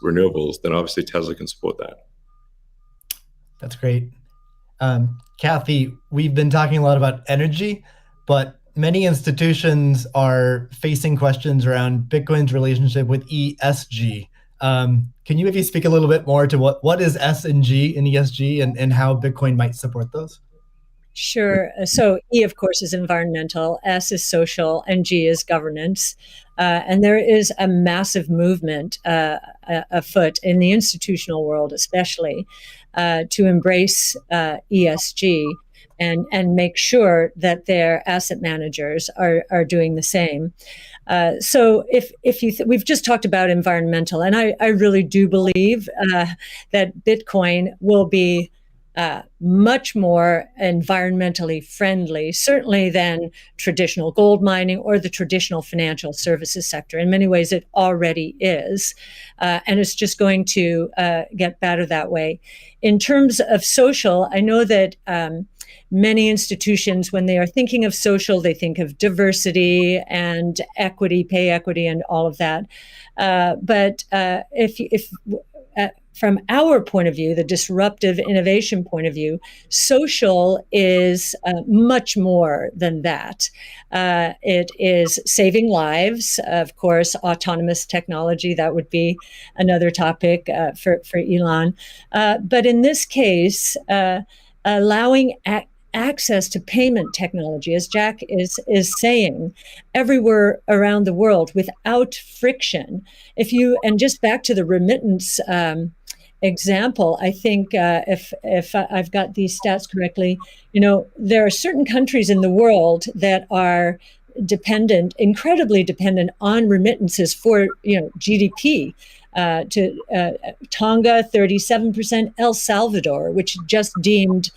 renewables, then obviously Tesla can support that. That's great. Kathy, we've been talking a lot about energy, but many institutions are facing questions around Bitcoin's relationship with ESG. Can you maybe speak a little bit more to what is S and G in ESG and how Bitcoin might support those? Sure. So E, of course, is environmental, S is social, and G is governance. And there is a massive movement afoot in the institutional world, especially, to embrace ESG and make sure that their asset managers are doing the same. So if you we've just talked about environmental, and I really do believe that Bitcoin will be much more environmentally friendly, certainly than traditional gold mining or the traditional financial services sector. In many ways, it already is. And it's just going to get better that way. In terms of social, I know that many institutions, when they are thinking of social, they think of diversity and equity, pay equity, and all of that. But if from our point of view, the disruptive innovation point of view, social is much more than that. It is saving lives, of course, autonomous technology, that would be another topic for Elon. But in this case, allowing access to payment technology, as Jack is saying, everywhere around the world without friction. And just back to the remittance example, I think if I've got these stats correctly, there are certain countries in the world that are incredibly dependent on remittances for GDP. To Tonga, 37%, El Salvador, which just deemed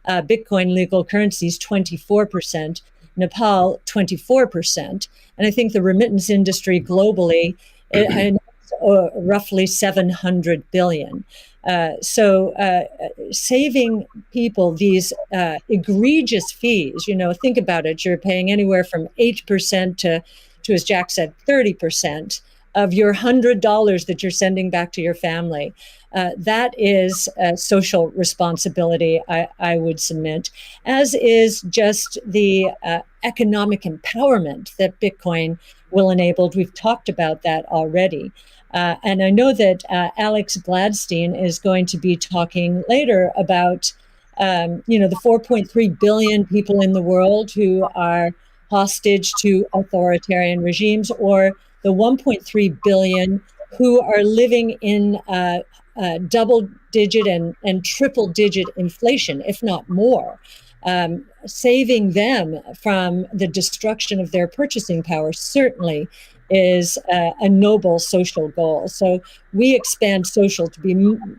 Bitcoin legal currencies, 24%, Nepal, 24%. And I think the remittance industry globally, roughly 700 billion. So saving people these egregious fees, think about it, you're paying anywhere from 8% to, as Jack said, 30% of your $100 that you're sending back to your family. That is a social responsibility, I would submit, as is just the economic empowerment that Bitcoin will enable. We've talked about that already. And I know that Alex Gladstein is going to be talking later about, the 4.3 billion people in the world who are hostage to authoritarian regimes, or the 1.3 billion who are living in double-digit and triple-digit inflation, if not more. Saving them from the destruction of their purchasing power certainly is a noble social goal. So we expand social to be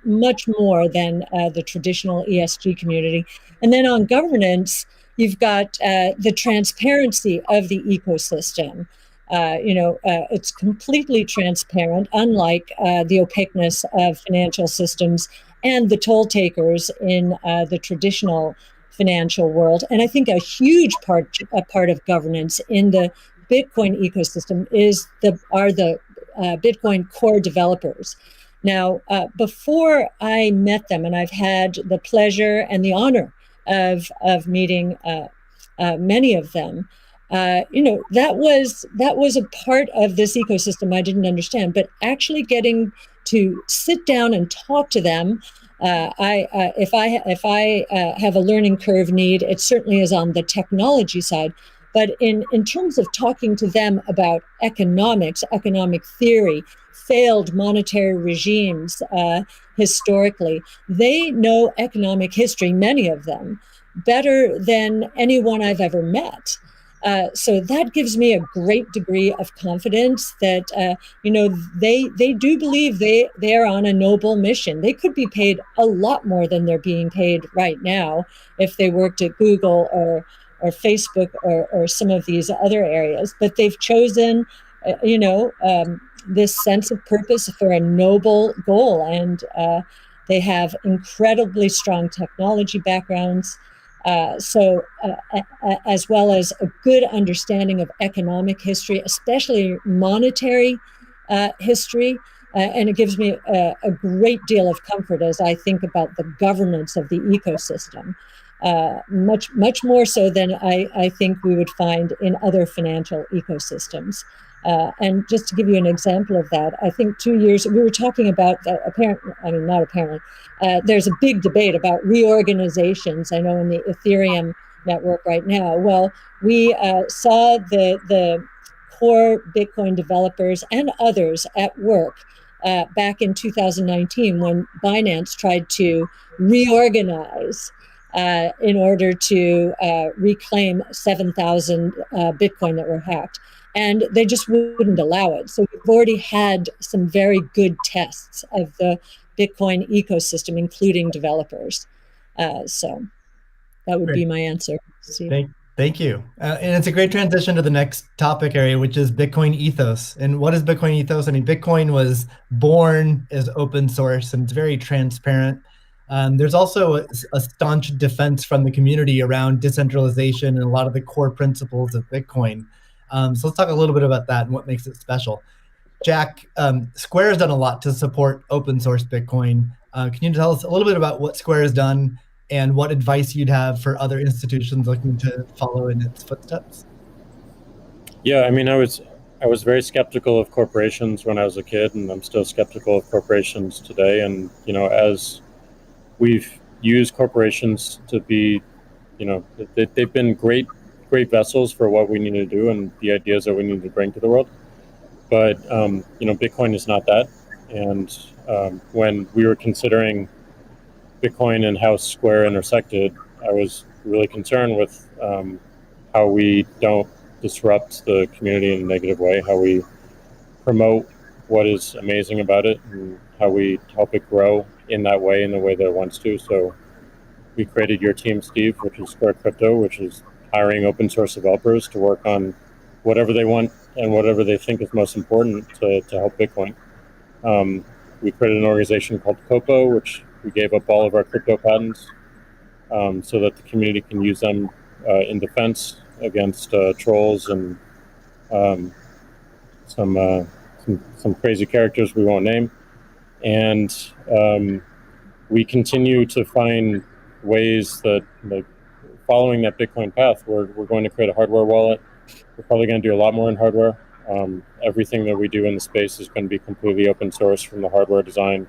much more than the traditional ESG community. And then on governance, you've got the transparency of the ecosystem. It's completely transparent, unlike the opaqueness of financial systems and the toll takers in the traditional financial world. And I think a huge part of governance in the Bitcoin ecosystem are the Bitcoin core developers. Now, before I met them, and I've had the pleasure and the honor of meeting many of them, that was a part of this ecosystem I didn't understand. But actually getting to sit down and talk to them, if I have a learning curve need, it certainly is on the technology side. But in terms of talking to them about economics, economic theory, failed monetary regimes historically, they know economic history, many of them, better than anyone I've ever met. So that gives me a great degree of confidence that, they do believe they are on a noble mission. They could be paid a lot more than they're being paid right now if they worked at Google or Facebook or some of these other areas. But they've chosen, this sense of purpose for a noble goal. And they have incredibly strong technology backgrounds. As well as a good understanding of economic history, especially monetary history. And it gives me a great deal of comfort as I think about the governance of the ecosystem, much more so than I think we would find in other financial ecosystems. And just to give you an example of that, I think 2 years we were talking about not apparently. There's a big debate about reorganizations. I know in the Ethereum network right now. Well, we saw the core Bitcoin developers and others at work back in 2019 when Binance tried to reorganize in order to reclaim 7,000 Bitcoin that were hacked. And they just wouldn't allow it. So we've already had some very good tests of the Bitcoin ecosystem, including developers. So that would be my answer, Steve. Thank you. And it's a great transition to the next topic area, which is Bitcoin ethos. And what is Bitcoin ethos? I mean, Bitcoin was born as open source and it's very transparent. There's also a staunch defense from the community around decentralization and a lot of the core principles of Bitcoin. So let's talk a little bit about that and what makes it special. Jack, Square has done a lot to support open source Bitcoin. Can you tell us a little bit about what Square has done and what advice you'd have for other institutions looking to follow in its footsteps? Yeah, I mean, I was very skeptical of corporations when I was a kid, and I'm still skeptical of corporations today. And as we've used corporations to be, they've been great vessels for what we need to do and the ideas that we need to bring to the world. But Bitcoin is not that. And when we were considering Bitcoin and how Square intersected, I was really concerned with how we don't disrupt the community in a negative way, how we promote what is amazing about it, and how we help it grow in that way, in the way that it wants to. So we created Your Team, Steve, which is Square Crypto, which is hiring open source developers to work on whatever they want and whatever they think is most important to help Bitcoin. We created an organization called Copo, which we gave up all of our crypto patents so that the community can use them in defense against trolls and some crazy characters we won't name. And we continue to find ways that, like, following that Bitcoin path, we're going to create a hardware wallet. We're probably going to do a lot more in hardware. Everything that we do in the space is going to be completely open source, from the hardware design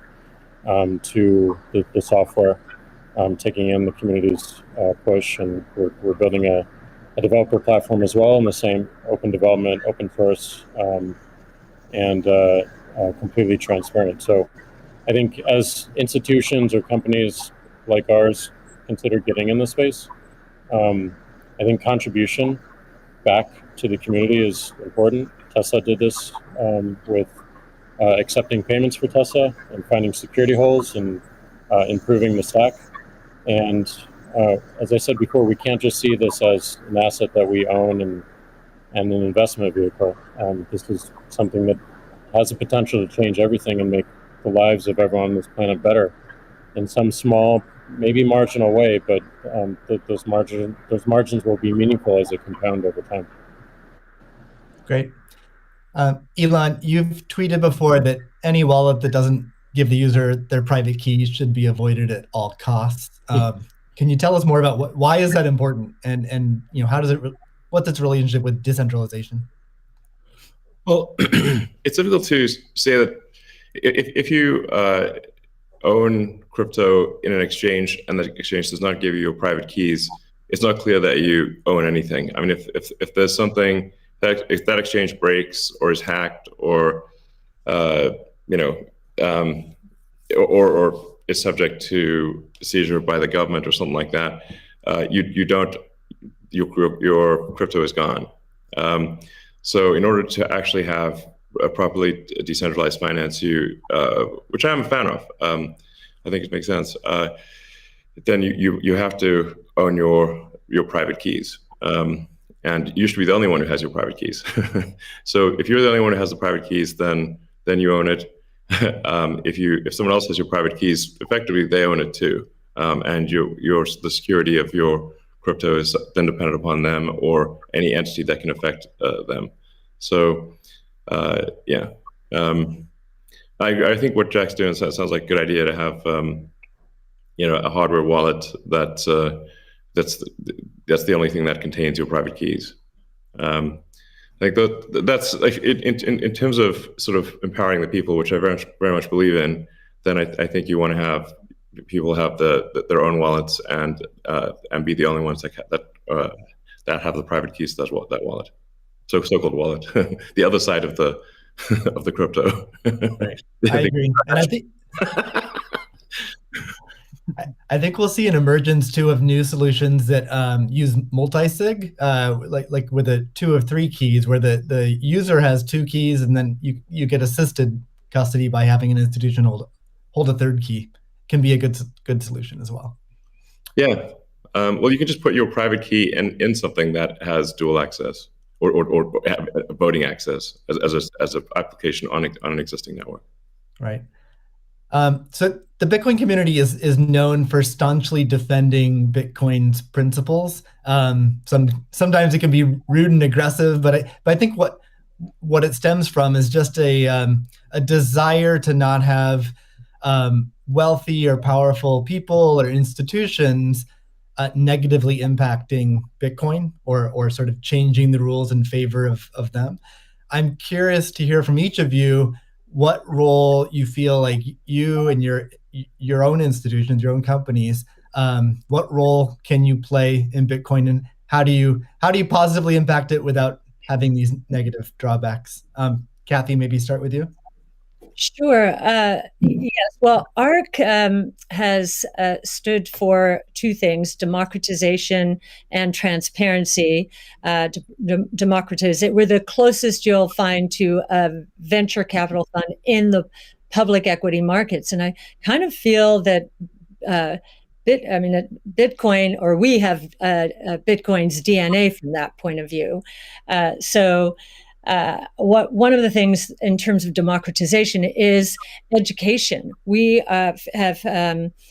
to the software, taking in the community's push. And we're building a developer platform as well, in the same open development, open source, and completely transparent. So I think as institutions or companies like ours consider getting in the space, I think contribution back to the community is important. Tesla did this with accepting payments for Tesla and finding security holes and improving the stack. And as I said before, we can't just see this as an asset that we own and an investment vehicle. This is something that has the potential to change everything and make the lives of everyone on this planet better in some small, maybe marginal way, but those margins will be meaningful as they compound over time. Great. Elon, you've tweeted before that any wallet that doesn't give the user their private keys should be avoided at all costs. Can you tell us more about why is that important, and how does what's its relationship with decentralization? Well, it's difficult to say that if you own crypto in an exchange and the exchange does not give you your private keys, it's not clear that you own anything. I mean, if there's something that, if that exchange breaks or is hacked or or is subject to seizure by the government or something like that, your crypto is gone. So in order to actually have a properly decentralized finance, which I'm a fan of, I think it makes sense. Then you have to own your private keys, and you should be the only one who has your private keys. So if you're the only one who has the private keys, then you own it. If someone else has your private keys, effectively they own it too, and the security of your crypto is then dependent upon them or any entity that can affect them. So I think what Jack's doing sounds like a good idea to have a hardware wallet that's the only thing that contains your private keys. I think that's like in terms of sort of empowering the people, which I very much believe in. Then I think you want to have people have their own wallets and be the only ones that have the private keys to that wallet. So-called wallet, the other side of the of the crypto. Right. I agree, and I think we'll see an emergence too of new solutions that use multi-sig, like with a 2 or 3 keys, where the user has 2 keys, and then you get assisted custody by having an institution hold a 3rd key. Can be a good solution as well. Yeah. Well, you can just put your private key in something that has dual access or voting access as an application on an existing network. Right. So the Bitcoin community is known for staunchly defending Bitcoin's principles. Sometimes it can be rude and aggressive, but I think what it stems from is just a desire to not have wealthy or powerful people or institutions negatively impacting Bitcoin or sort of changing the rules in favor of them. I'm curious to hear from each of you what role you feel like you and your own institutions, your own companies, what role can you play in Bitcoin, and how do you positively impact it without having these negative drawbacks? Kathy, maybe start with you. Sure. Yes. Well, ARC has stood for 2 things: democratization and transparency. Democratize it. We're the closest you'll find to a venture capital fund in the public equity markets, and I kind of feel that Bitcoin, or we have Bitcoin's DNA from that point of view. One of the things in terms of democratization is education. We have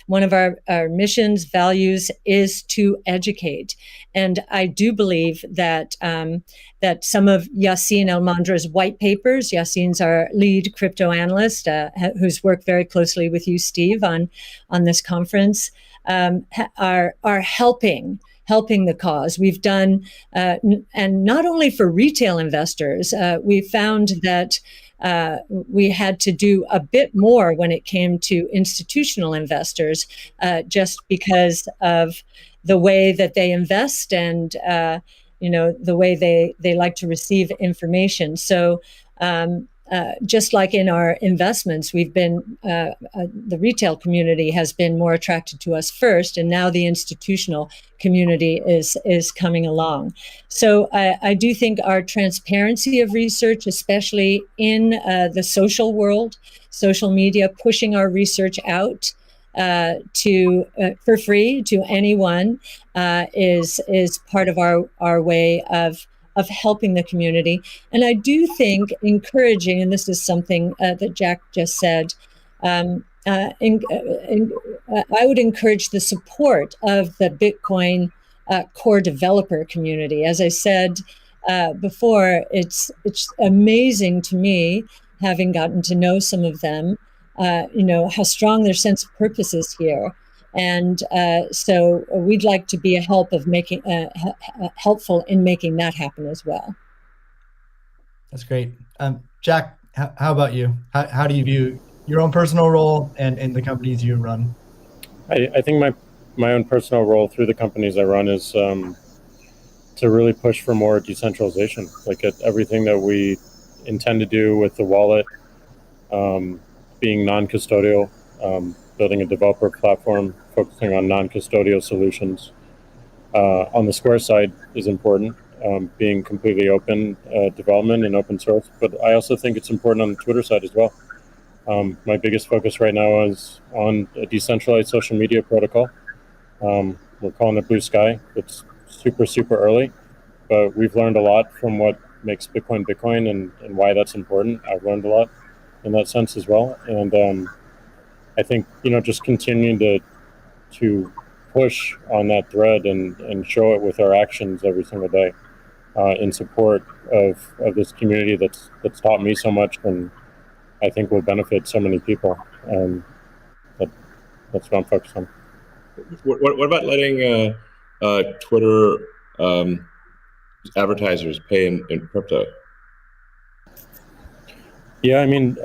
one of our missions, values, is to educate, and I do believe that that some of Yassine El-Mandra's white papers. Yassine's our lead crypto analyst, who's worked very closely with you, Steve, on this conference, are helping the cause. We've done, and not only for retail investors, we found that we had to do a bit more when it came to institutional investors, just because of the way that they invest and the way they like to receive information. So just like in our investments, we've been the retail community has been more attracted to us first, and now the institutional community is coming along. So I do think our transparency of research, especially in the social world, social media, pushing our research out for free to anyone, is part of our way of helping the community. And I do think encouraging, and this is something that Jack just said, I would encourage the support of the Bitcoin core developer community. As I said before, it's amazing to me, having gotten to know some of them, how strong their sense of purpose is here. And so we'd like to be helpful in making that happen as well. That's great. Jack, how about you? How do you view your own personal role and the companies you run? I think my own personal role through the companies I run is to really push for more decentralization. Like everything that we intend to do with the wallet, being non-custodial, building a developer platform, focusing on non-custodial solutions. On the Square side is important, being completely open development and open source. But I also think it's important on the Twitter side as well. My biggest focus right now is on a decentralized social media protocol. We're calling it Blue Sky. It's super, super early, but we've learned a lot from what makes Bitcoin Bitcoin and why that's important. I've learned a lot in that sense as well. And I think, just continuing to push on that thread and show it with our actions every single day in support of this community that's taught me so much, and I think will benefit so many people. That's what I'm focused on. What about letting Twitter advertisers pay in crypto? Yeah, I mean,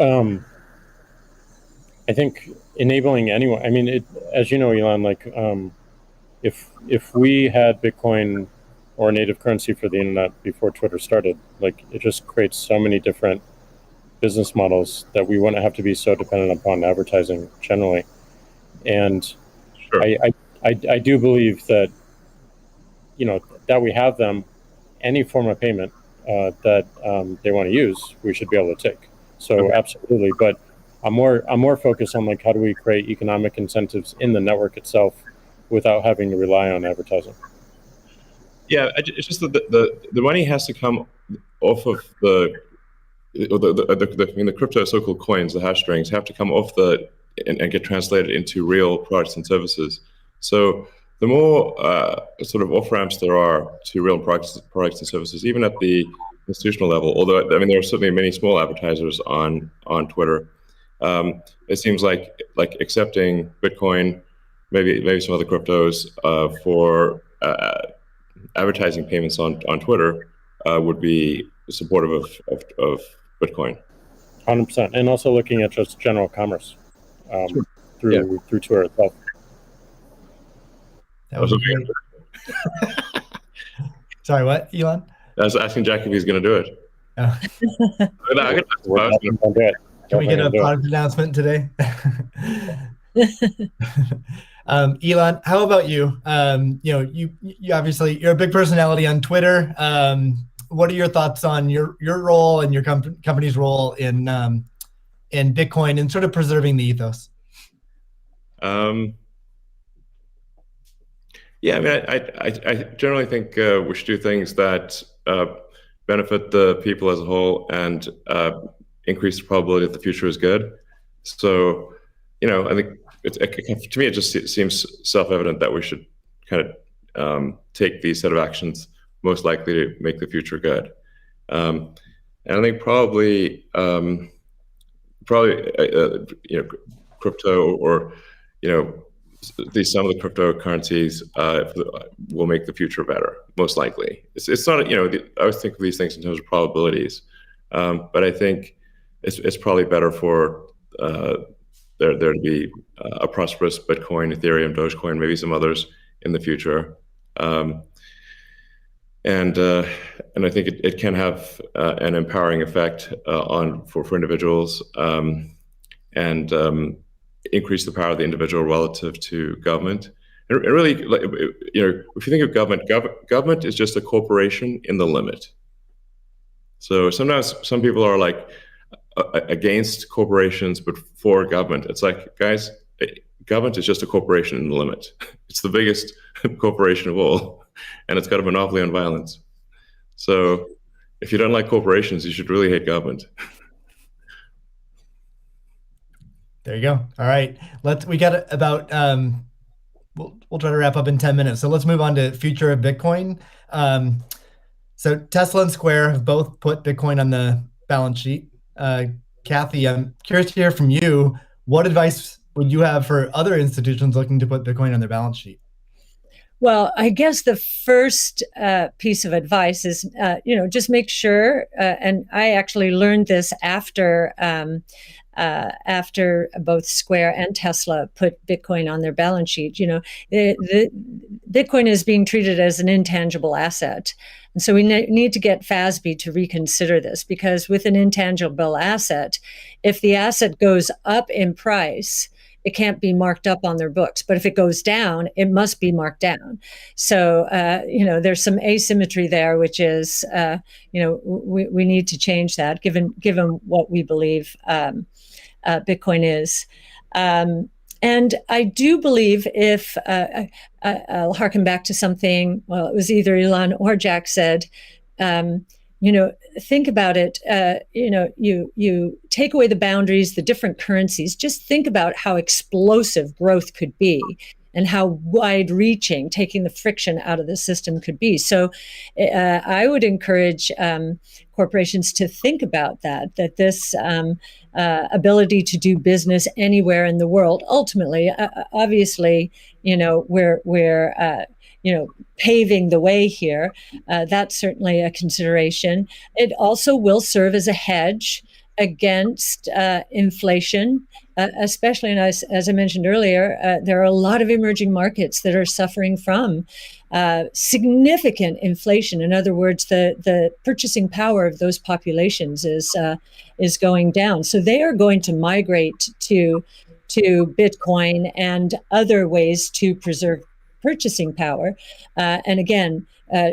I think enabling anyone. I mean, as you know, Elon, like if we had Bitcoin or a native currency for the internet before Twitter started, like it just creates so many different business models that we wouldn't have to be so dependent upon advertising generally. And Sure. I do believe that, you know, that we have them, any form of payment that they want to use, we should be able to take. So Okay. absolutely, but I'm more focused on like how do we create economic incentives in the network itself without having to rely on advertising. Yeah, it's just that the money has to come off of the crypto so-called coins, the hash strings, have to come off and get translated into real products and services. So the more sort of off ramps there are to real products and services, even at the institutional level, although I mean there are certainly many small advertisers on Twitter, it seems like accepting Bitcoin, maybe some other cryptos for advertising payments on Twitter would be supportive of Bitcoin. 100%, and also looking at just general commerce Sure. through Twitter itself. That would be great. Sorry, what, Elon? I was asking Jack if he's going to do it. Oh. Can we get a product announcement today? Elon, how about you? You know, you obviously you're a big personality on Twitter. What are your thoughts on your role and your company's role in Bitcoin and sort of preserving the ethos? Yeah, I mean, I generally think we should do things that benefit the people as a whole and increase the probability that the future is good. So, you know, I think to me it just seems self-evident that we should kind of take these set of actions most likely to make the future good. And I think probably you know, crypto or you know, some of the cryptocurrencies will make the future better, most likely. It's not, you know, I always think of these things in terms of probabilities, but I think it's probably better for there to be a prosperous Bitcoin, Ethereum, Dogecoin, maybe some others in the future, and I think it can have an empowering effect for individuals, and increase the power of the individual relative to government. And really, you know, if you think of government is just a corporation in the limit. So sometimes some people are like against corporations but for government. It's like, guys, government is just a corporation in the limit. It's the biggest corporation of all, and it's got a monopoly on violence. So if you don't like corporations, you should really hate government. There you go. All right. We got about we'll try to wrap up in 10 minutes. So let's move on to future of Bitcoin. So Tesla and Square have both put Bitcoin on the balance sheet. Kathy, I'm curious to hear from you. What advice would you have for other institutions looking to put Bitcoin on their balance sheet? Well, I guess the first piece of advice is, you know, just make sure, and I actually learned this after both Square and Tesla put Bitcoin on their balance sheet. You know, the Bitcoin is being treated as an intangible asset. And so we need to get FASB to reconsider this, because with an intangible asset, if the asset goes up in price, it can't be marked up on their books. But if it goes down, it must be marked down. So, you know, there's some asymmetry there, which is, you know, we need to change that given what we believe Bitcoin is. And I do believe if, I'll harken back to something, well, it was either Elon or Jack said, you know, think about it, you know, you take away the boundaries, the different currencies, just think about how explosive growth could be and how wide-reaching taking the friction out of the system could be. So I would encourage corporations to think about that this ability to do business anywhere in the world, ultimately, obviously, we're paving the way here. That's certainly a consideration. It also will serve as a hedge against inflation, especially, and as I mentioned earlier, there are a lot of emerging markets that are suffering from significant inflation. In other words, the purchasing power of those populations is going down. So they are going to migrate to Bitcoin and other ways to preserve purchasing power. And again,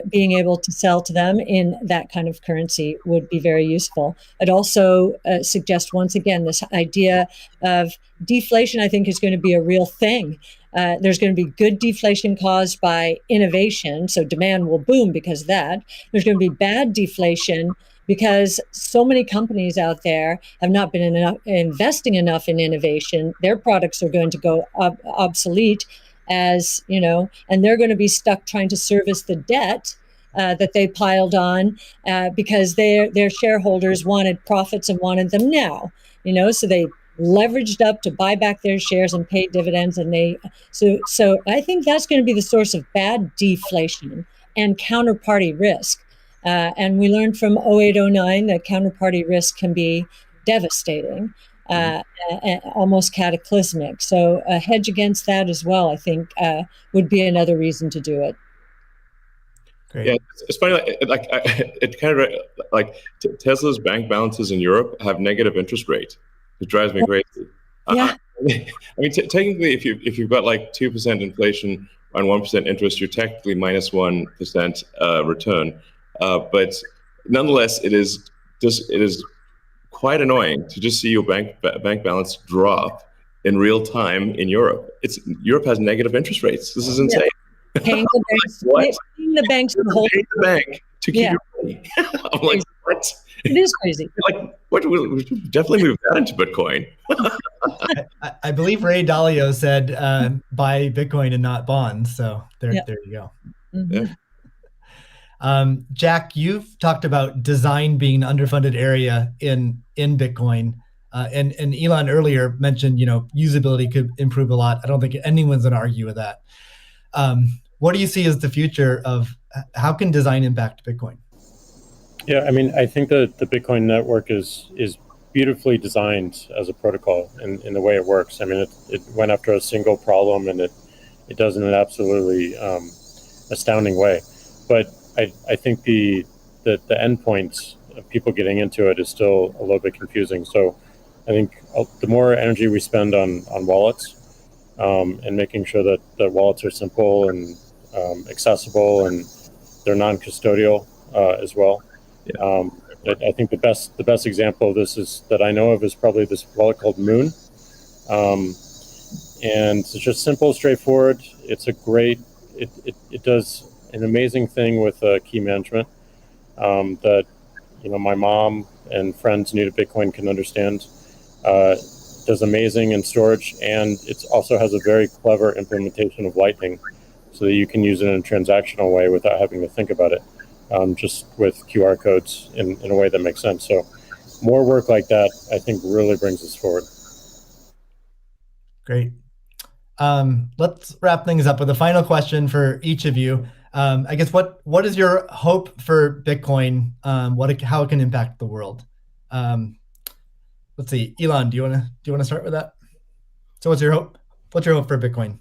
being able to sell to them in that kind of currency would be very useful. I'd also suggest, once again, this idea of deflation, I think, is going to be a real thing. There's going to be good deflation caused by innovation, so demand will boom because of that. There's going to be bad deflation because so many companies out there have not been investing enough in innovation. Their products are going to go obsolete, and they're going to be stuck trying to service the debt that they piled on because their shareholders wanted profits and wanted them now. So they leveraged up to buy back their shares and pay dividends, and so I think that's going to be the source of bad deflation and counterparty risk. And we learned from 0809 that counterparty risk can be devastating. Almost cataclysmic. So a hedge against that as well, I think, would be another reason to do it. Great. Yeah, it's funny. It kind of like Tesla's bank balances in Europe have negative interest rate. It drives me crazy. Yeah. I mean, technically, if you've got like 2% inflation on 1% interest, you're technically minus 1% return. But nonetheless, it is quite annoying to just see your bank balance drop in real time in Europe. Europe has negative interest rates. This is insane. Yeah. Paying the banks to hold the bank to keep your money. I'm like, what? It is crazy. Like, what? We should definitely move that into Bitcoin. I believe Ray Dalio said, "Buy Bitcoin and not bonds." So there you go. Mm-hmm. Yeah. Jack, you've talked about design being an underfunded area in Bitcoin, and Elon earlier mentioned usability could improve a lot. I don't think anyone's going to argue with that. What do you see as the future of how can design impact Bitcoin? Yeah, I mean, I think that the Bitcoin network is beautifully designed as a protocol in the way it works. I mean, it went after a single problem, and it does in an absolutely astounding way. But I think the endpoint of people getting into it is still a little bit confusing. So I think the more energy we spend on wallets and making sure that the wallets are simple and accessible and they're non-custodial as well. Yeah. I think the best example of this is that I know of is probably this wallet called Moon, and it's just simple, straightforward. It's it does an amazing thing with key management that my mom and friends new to Bitcoin can understand. Does amazing in storage, and it also has a very clever implementation of Lightning, so that you can use it in a transactional way without having to think about it. Just with QR codes in a way that makes sense. So more work like that, I think, really brings us forward. Great. Let's wrap things up with a final question for each of you. I guess what is your hope for Bitcoin? How it can impact the world? Let's see, Elon, do you want to start with that? So what's your hope? What's your hope for Bitcoin?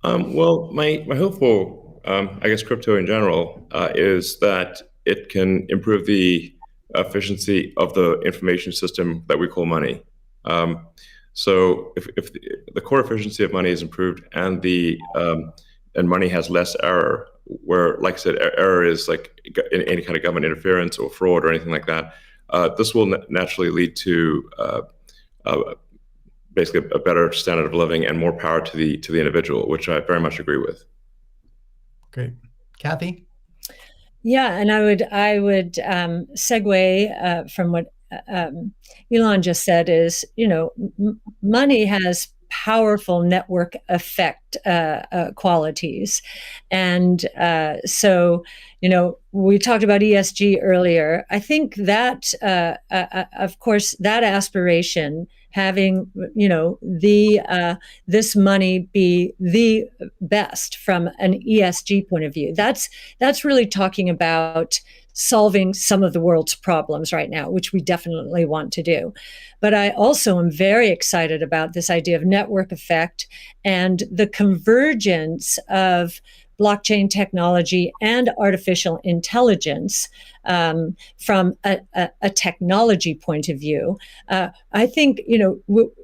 Well, my hope for I guess crypto in general is that it can improve the efficiency of the information system that we call money. So if the core efficiency of money is improved and and money has less error, where, like I said, error is like in any kind of government interference or fraud or anything like that, this will naturally lead to basically a better standard of living and more power to the individual, which I very much agree with. Great. Kathy? Yeah, and I would segue from what Elon just said is, money has powerful network effect qualities. And so, we talked about ESG earlier. I think that, of course, that aspiration, having this money be the best from an ESG point of view, that's really talking about solving some of the world's problems right now, which we definitely want to do. But I also am very excited about this idea of network effect and the convergence of blockchain technology and artificial intelligence from a technology point of view. I think,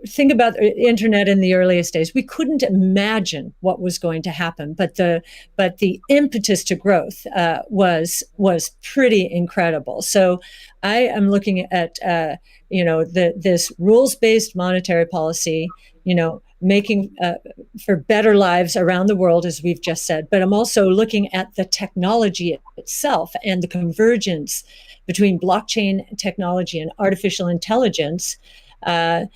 think about the internet in the earliest days. We couldn't imagine what was going to happen, but the impetus to growth was pretty incredible. So I am looking at this rules-based monetary policy, making for better lives around the world, as we've just said. But I'm also looking at the technology itself and the convergence between blockchain technology and artificial intelligence, to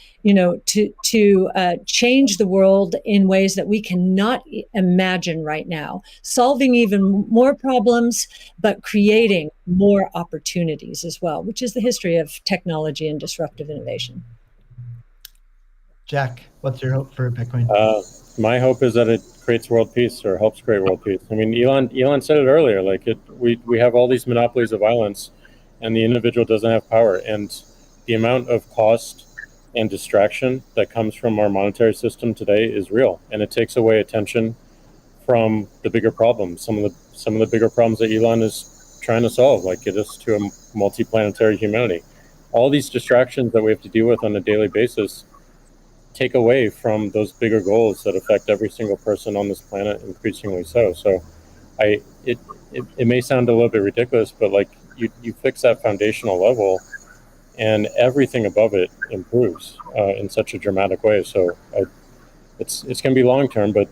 change the world in ways that we cannot imagine right now, solving even more problems, but creating more opportunities as well, which is the history of technology and disruptive innovation. Jack, what's your hope for Bitcoin? My hope is that it creates world peace, or helps create world peace. I mean, Elon said it earlier. Like, we have all these monopolies of violence, and the individual doesn't have power. And the amount of cost and distraction that comes from our monetary system today is real, and it takes away attention from the bigger problems. Some of the bigger problems that Elon is trying to solve, like get us to a multi-planetary humanity. All these distractions that we have to deal with on a daily basis take away from those bigger goals that affect every single person on this planet, increasingly so. So it may sound a little bit ridiculous, but like you fix that foundational level and everything above it improves in such a dramatic way. So it's going to be long term, but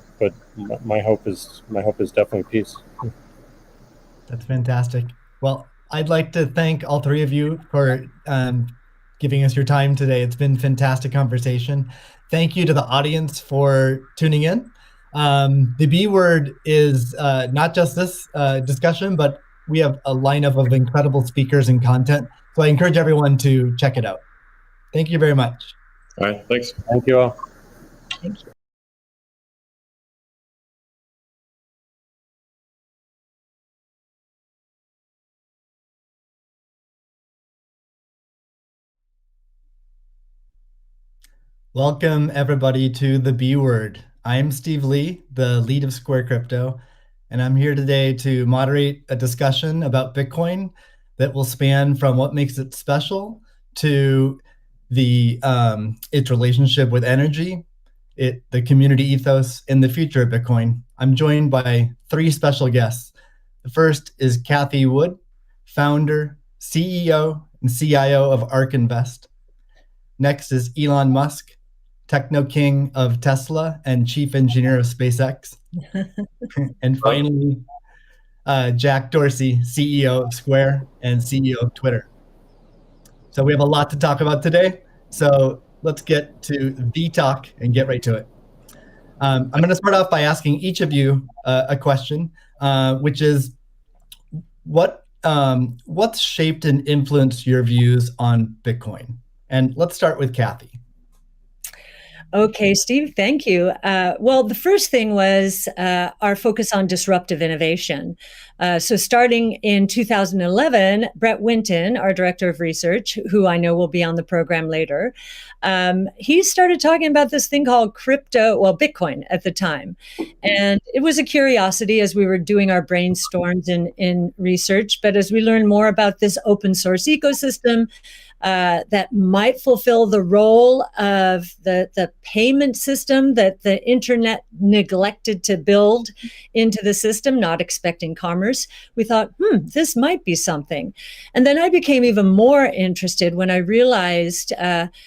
my hope is definitely peace. That's fantastic. Well, I'd like to thank all three of you for giving us your time today. It's been a fantastic conversation. Thank you to the audience for tuning in. The B word is not just this discussion, but we have a lineup of incredible speakers and content. So I encourage everyone to check it out. Thank you very much. All right, thanks. Thank you all. Thank you. Welcome everybody to the B word. I'm Steve Lee, the lead of Square Crypto, and I'm here today to moderate a discussion about Bitcoin that will span from what makes it special to its relationship with energy, the community ethos, and the future of Bitcoin. I'm joined by three special guests. The first is Cathie Wood, founder, CEO, and CIO of ARK Invest. Next is Elon Musk, techno king of Tesla and chief engineer of SpaceX. And finally, Jack Dorsey, CEO of Square and CEO of Twitter. So we have a lot to talk about today. So let's get to the talk and get right to it. I'm going to start off by asking each of you a question, which is, what's shaped and influenced your views on Bitcoin? And let's start with Cathie. Okay, Steve, thank you. Well, the first thing was our focus on disruptive innovation. So starting in 2011, Brett Winton, our director of research, who I know will be on the program later, he started talking about this thing called Bitcoin at the time. And it was a curiosity as we were doing our brainstorms in research. But as we learned more about this open source ecosystem, that might fulfill the role of the payment system that the internet neglected to build into the system, not expecting commerce. We thought, this might be something. And then I became even more interested when I realized that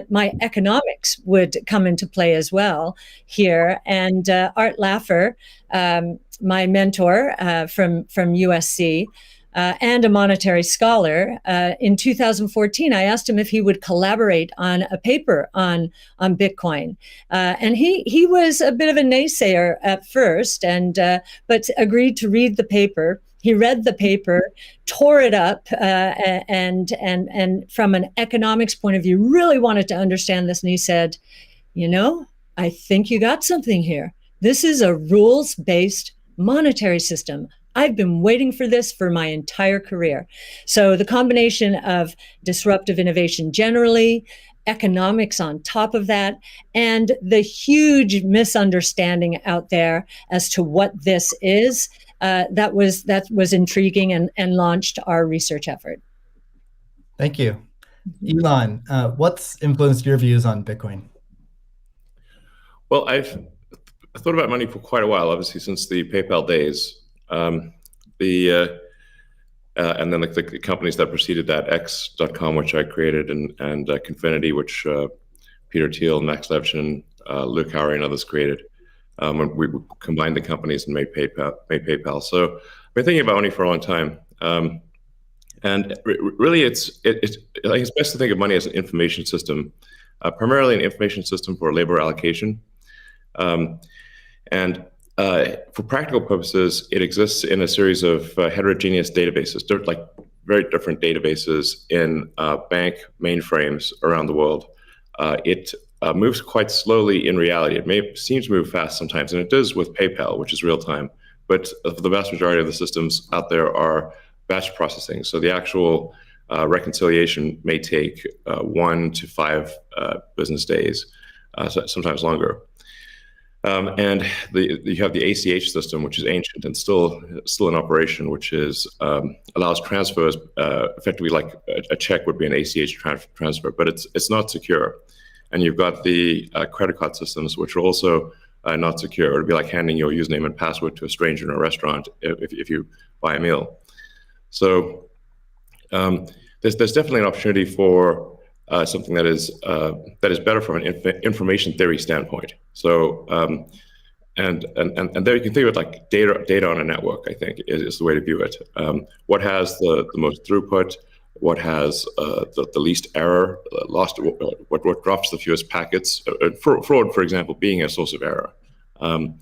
my economics would come into play as well here. And Art Laffer, my mentor from USC, and a monetary scholar. In 2014, I asked him if he would collaborate on a paper on Bitcoin, and he was a bit of a naysayer at first, but agreed to read the paper. He read the paper, tore it up, and from an economics point of view, really wanted to understand this. And he said, I think you got something here. This is a rules-based monetary system. I've been waiting for this for my entire career. So the combination of disruptive innovation generally, economics on top of that, and the huge misunderstanding out there as to what this is, that was intriguing and launched our research effort. Thank you. Elon, what's influenced your views on Bitcoin? Well, I've thought about money for quite a while, obviously since the PayPal days. And then the companies that preceded that, X.com, which I created, and Confinity, which Peter Thiel, Max Levchin, Luke Howry, and others created. When we combined the companies and made PayPal. So I've been thinking about money for a long time. And really, it's best to think of money as an information system, primarily an information system for labor allocation. For practical purposes, it exists in a series of heterogeneous databases, like very different databases in bank mainframes around the world. It moves quite slowly in reality. It seems to move fast sometimes, and it does with PayPal, which is real time. But the vast majority of the systems out there are batch processing. So the actual reconciliation may take 1 to 5 business days, sometimes longer. And you have the ACH system, which is ancient and still in operation, which allows transfers effectively like a check would be an ACH transfer, but it's not secure. And you've got the credit card systems, which are also not secure. It would be like handing your username and password to a stranger in a restaurant if you buy a meal. So there's definitely an opportunity for something that is better from an information theory standpoint. So and there you can think of it like data on a network. I think is the way to view it. What has the most throughput? What has the least error? What drops the fewest packets? Fraud, for example, being a source of error. And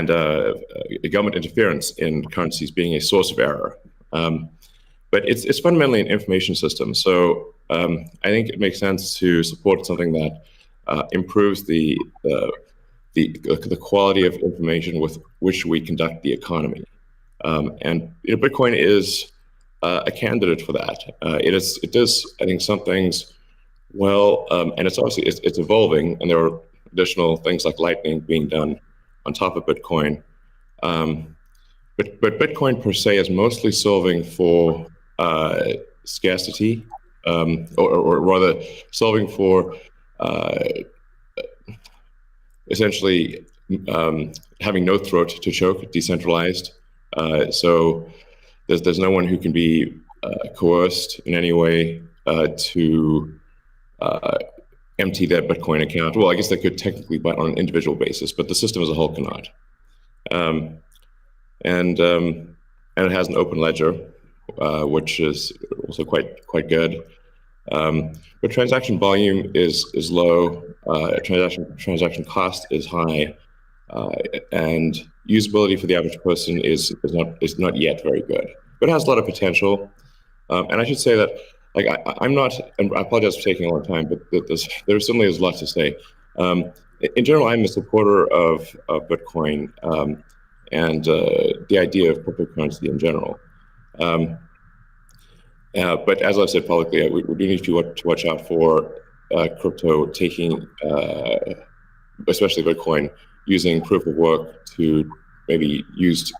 government interference in currencies being a source of error. But it's fundamentally an information system. So I think it makes sense to support something that improves the quality of information with which we conduct the economy. And Bitcoin is a candidate for that. It does, I think, some things well, and it's obviously it's evolving, and there are additional things like Lightning being done on top of Bitcoin. But Bitcoin per se is mostly solving for scarcity, or rather solving for essentially having no throat to choke, decentralized. So there's no one who can be coerced in any way to empty their Bitcoin account. Well, I guess they could technically, but on an individual basis, but the system as a whole cannot. And it has an open ledger, which is also quite good. But transaction volume is low. Transaction cost is high, and usability for the average person is not yet very good. But it has a lot of potential. And I should say that, like, I'm not, and I apologize for taking a long time, but there certainly is a lot to say. In general, I'm a supporter of Bitcoin and the idea of cryptocurrency in general. But as I've said publicly, we do need to watch out for crypto taking, especially Bitcoin, using proof of work to maybe use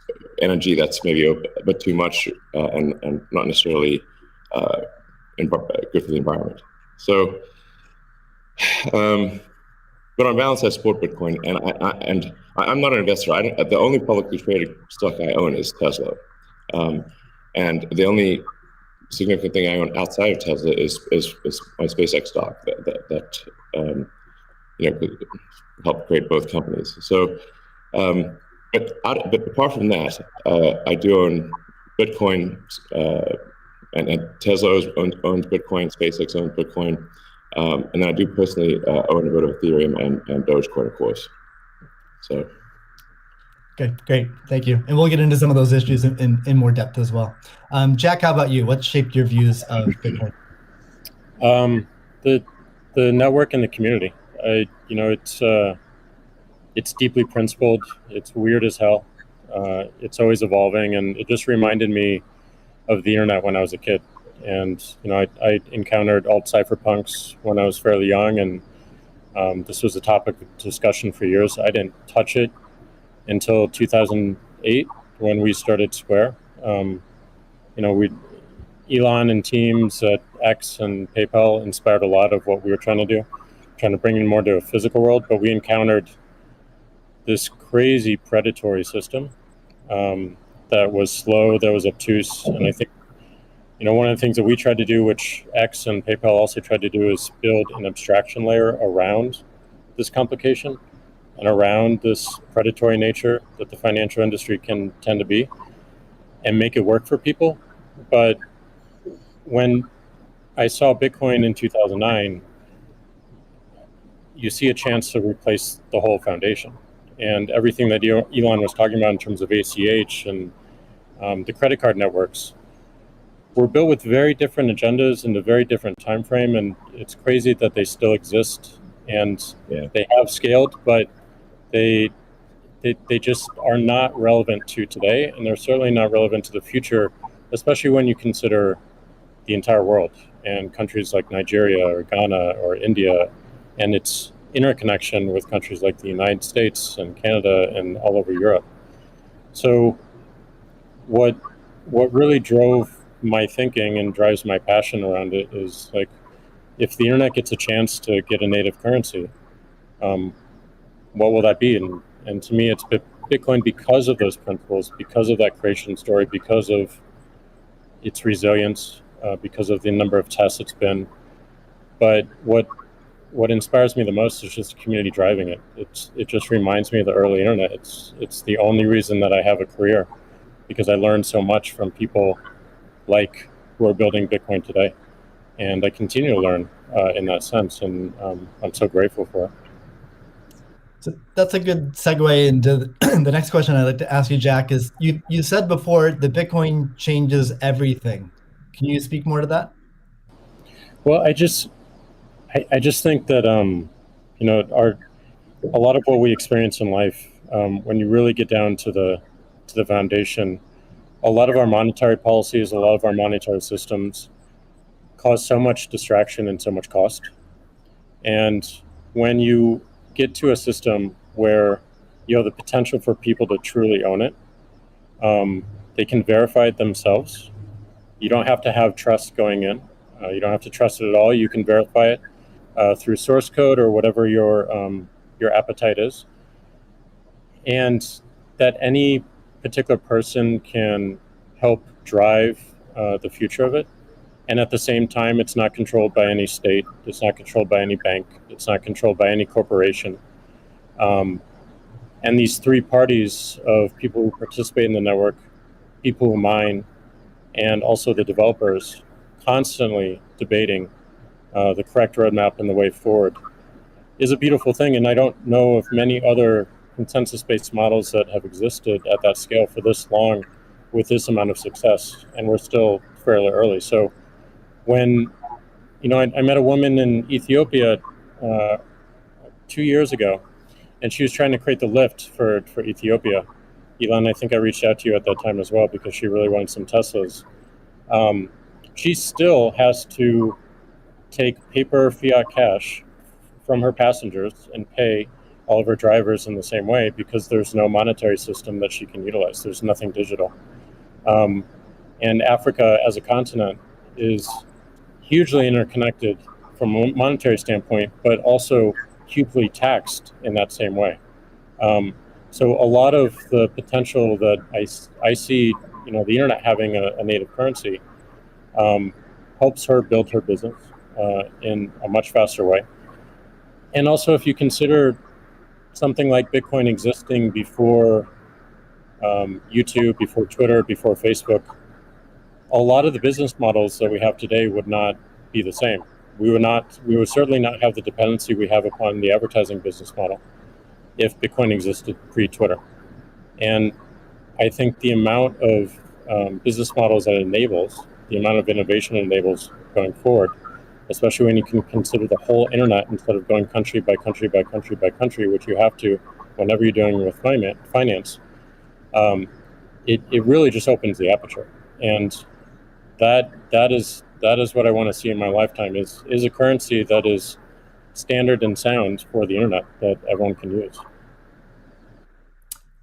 energy that's maybe a bit too much and not necessarily good for the environment. So, but on balance, I support Bitcoin, and I'm not an investor. The only publicly traded stock I own is Tesla, and the only significant thing I own outside of Tesla is my SpaceX stock that helped create both companies. So, but apart from that, I do own Bitcoin, and Tesla owns Bitcoin, SpaceX owns Bitcoin, and I do personally own a bit of Ethereum and Dogecoin, of course. So. Okay, great. Thank you. And we'll get into some of those issues in more depth as well. Jack, how about you? What shaped your views of Bitcoin? The network and the community. It's deeply principled. It's weird as hell. It's always evolving, and it just reminded me of the internet when I was a kid. And I encountered alt cypherpunks when I was fairly young, and this was a topic of discussion for years. I didn't touch it until 2008 when we started Square. Elon and teams at X and PayPal inspired a lot of what we were trying to do, trying to bring in more to a physical world. But we encountered this crazy predatory system that was slow, that was obtuse. And I think, one of the things that we tried to do, which X and PayPal also tried to do, is build an abstraction layer around this complication and around this predatory nature that the financial industry can tend to be, and make it work for people. But when I saw Bitcoin in 2009, you see a chance to replace the whole foundation. And everything that Elon was talking about in terms of ACH and the credit card networks were built with very different agendas in a very different time frame. And it's crazy that they still exist, and they have scaled, but they just are not relevant to today, and they're certainly not relevant to the future, especially when you consider the entire world and countries like Nigeria or Ghana or India, and its interconnection with countries like the United States and Canada and all over Europe. So what really drove my thinking and drives my passion around it is, like, if the internet gets a chance to get a native currency, what will that be? And to me, it's Bitcoin, because of those principles, because of that creation story, because of its resilience, because of the number of tests it's been. But what inspires me the most is just the community driving it. It just reminds me of the early internet. It's the only reason that I have a career, because I learned so much from people like who are building Bitcoin today, and I continue to learn in that sense, and I'm so grateful for it. So that's a good segue into the next question I'd like to ask you, Jack. Is you said before that Bitcoin changes everything. Can you speak more to that? Well, I just think that a lot of what we experience in life, when you really get down to the foundation, a lot of our monetary policies, a lot of our monetary systems cause so much distraction and so much cost. And when you get to a system where you have the potential for people to truly own it, they can verify it themselves. You don't have to have trust going in. You don't have to trust it at all. You can verify it through source code or whatever your appetite is, and that any particular person can help drive the future of it. And at the same time, it's not controlled by any state. It's not controlled by any bank. It's not controlled by any corporation. And these three parties of people who participate in the network, people who mine, and also the developers, constantly debating the correct roadmap and the way forward, is a beautiful thing. And I don't know of many other consensus-based models that have existed at that scale for this long with this amount of success. And we're still fairly early. So when, I met a woman in Ethiopia 2 years ago, and she was trying to create the lift for Ethiopia. Elon, I think I reached out to you at that time as well, because she really wanted some Teslas. She still has to take paper fiat cash from her passengers and pay all of her drivers in the same way, because there's no monetary system that she can utilize. There's nothing digital. And Africa as a continent is hugely interconnected from a monetary standpoint, but also hugely taxed in that same way. So a lot of the potential that I see, the internet having a native currency, helps her build her business in a much faster way. And also, if you consider something like Bitcoin existing before YouTube, before Twitter, before Facebook, a lot of the business models that we have today would not be the same. We would certainly not have the dependency we have upon the advertising business model if Bitcoin existed pre-Twitter. And I think the amount of business models that it enables, the amount of innovation it enables going forward, especially when you can consider the whole internet instead of going country by country by country by country, which you have to whenever you're doing with finance, it really just opens the aperture. And that is what I want to see in my lifetime is a currency that is standard and sound for the internet that everyone can use.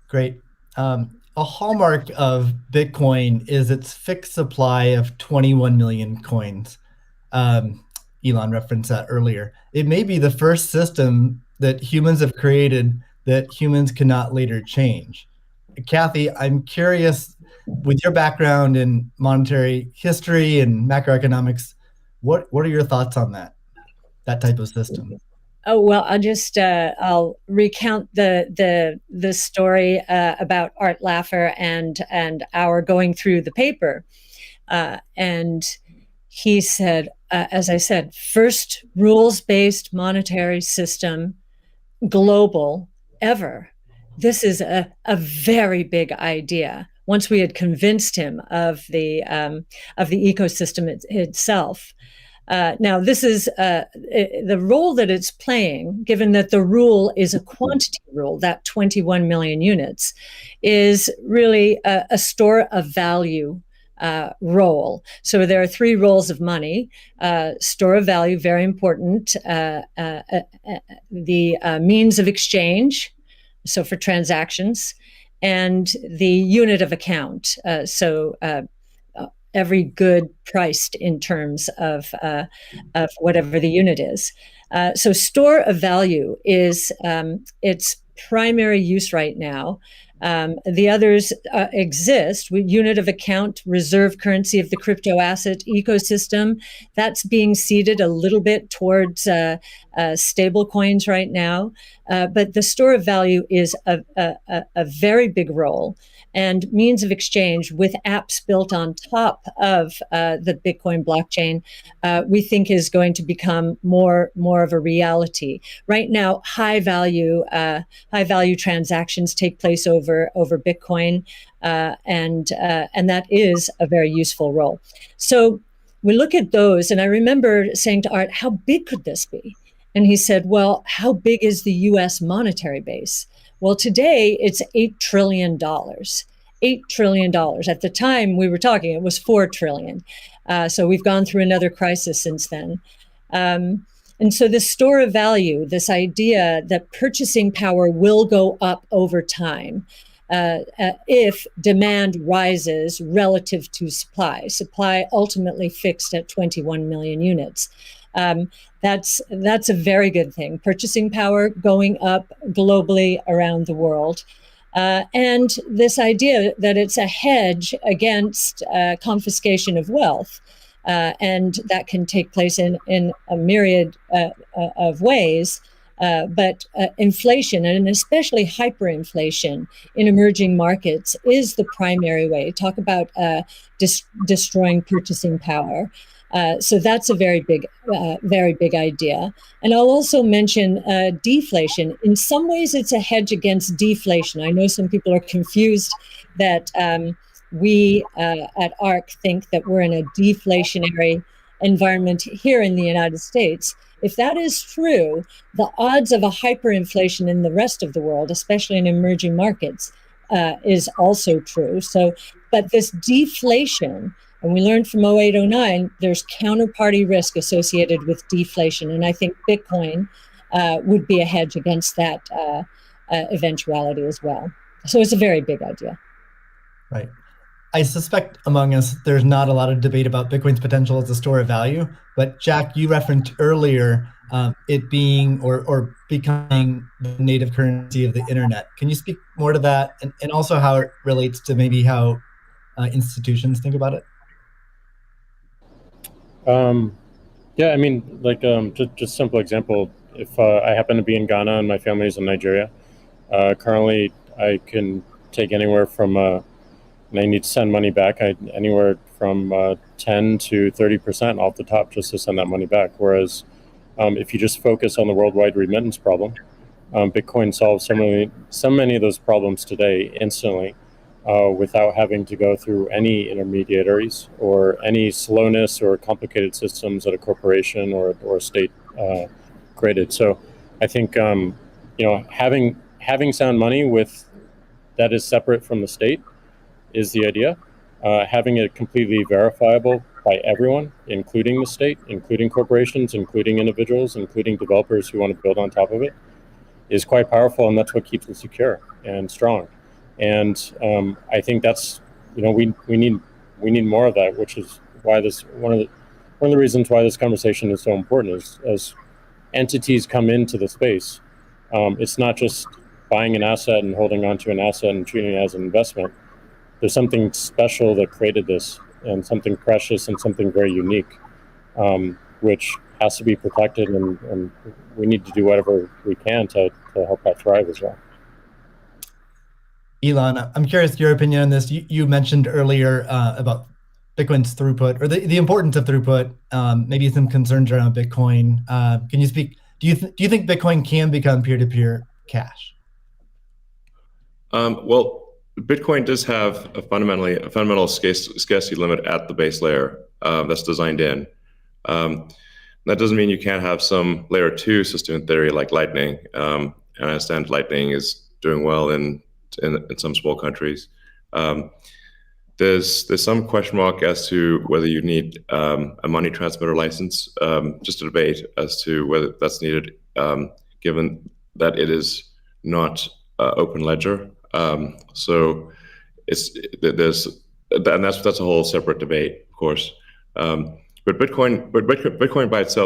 Great. A hallmark of Bitcoin is its fixed supply of 21 million coins. Elon referenced that earlier. It may be the first system that humans have created that humans cannot later change. Kathy, I'm curious, with your background in monetary history and macroeconomics, what are your thoughts on that type of system? Oh, well, I'll recount the story about Art Laffer and our going through the paper, and he said, as I said, first rules-based monetary system, global, ever. This is a very big idea. Once we had convinced him of the ecosystem itself. Now, this is the role that it's playing, given that the rule is a quantity rule, that 21 million units, is really a store of value role. So there are three roles of money. Store of value, very important. The means of exchange, so for transactions, and the unit of account. Every good priced in terms of whatever the unit is. So store of value is its primary use right now. The others exist. Unit of account, reserve currency of the crypto asset ecosystem. That's being seeded a little bit towards stable coins right now. But the store of value is a very big role. And means of exchange with apps built on top of the Bitcoin blockchain, we think is going to become more of a reality. Right now, high value transactions take place over Bitcoin, and that is a very useful role. So we look at those, and I remember saying to Art, "How big could this be?" And he said, "Well, how big is the U.S. monetary base?" Well, today it's $8 trillion. $8 trillion. At the time we were talking, it was $4 trillion. So we've gone through another crisis since then. And so this store of value, this idea that purchasing power will go up over time if demand rises relative to supply. Supply ultimately fixed at 21 million units. That's a very good thing. Purchasing power going up globally around the world. And this idea that it's a hedge against confiscation of wealth. And that can take place in a myriad of ways. But inflation, and especially hyperinflation in emerging markets, is the primary way. Talk about destroying purchasing power. So that's a very big idea. And I'll also mention deflation. In some ways, it's a hedge against deflation. I know some people are confused that we at ARC think that we're in a deflationary environment here in the United States. If that is true, the odds of a hyperinflation in the rest of the world, especially in emerging markets, is also true. So, but this deflation, and we learned from 0809, there's counterparty risk associated with deflation. And I think Bitcoin would be a hedge against that eventuality as well. So it's a very big idea. Right. I suspect among us, there's not a lot of debate about Bitcoin's potential as a store of value. But Jack, you referenced earlier it being or becoming the native currency of the internet. Can you speak more to that, and also how it relates to maybe how institutions think about it? Yeah, I mean, like just simple example. If I happen to be in Ghana and my family is in Nigeria, currently I can take anywhere from and they need to send money back anywhere from 10 to 30% off the top just to send that money back. Whereas if you just focus on the worldwide remittance problem, Bitcoin solves so many of those problems today instantly without having to go through any intermediaries or any slowness or complicated systems that a corporation or a state created. So I think having sound money that is separate from the state is the idea. Having it completely verifiable by everyone, including the state, including corporations, including individuals, including developers who want to build on top of it, is quite powerful, and that's what keeps it secure and strong. And I think that's we need more of that, which is why one of the reasons why this conversation is so important is as entities come into the space, it's not just buying an asset and holding on to an asset and treating it as an investment. There's something special that created this, and something precious and something very unique, which has to be protected, and we need to do whatever we can to help that thrive as well. Elon, I'm curious your opinion on this. You mentioned earlier about Bitcoin's throughput, or the importance of throughput, maybe some concerns around Bitcoin. Can you speak? Do you think Bitcoin can become peer-to-peer cash? Well, Bitcoin does have a fundamental scarcity limit at the base layer that's designed in. That doesn't mean you can't have some layer 2 system in theory like Lightning. And I understand Lightning is doing well in some small countries. There's some question mark as to whether you need a money transmitter license. Just a debate as to whether that's needed, given that it is not open ledger. So that's a whole separate debate, of course. But Bitcoin by itself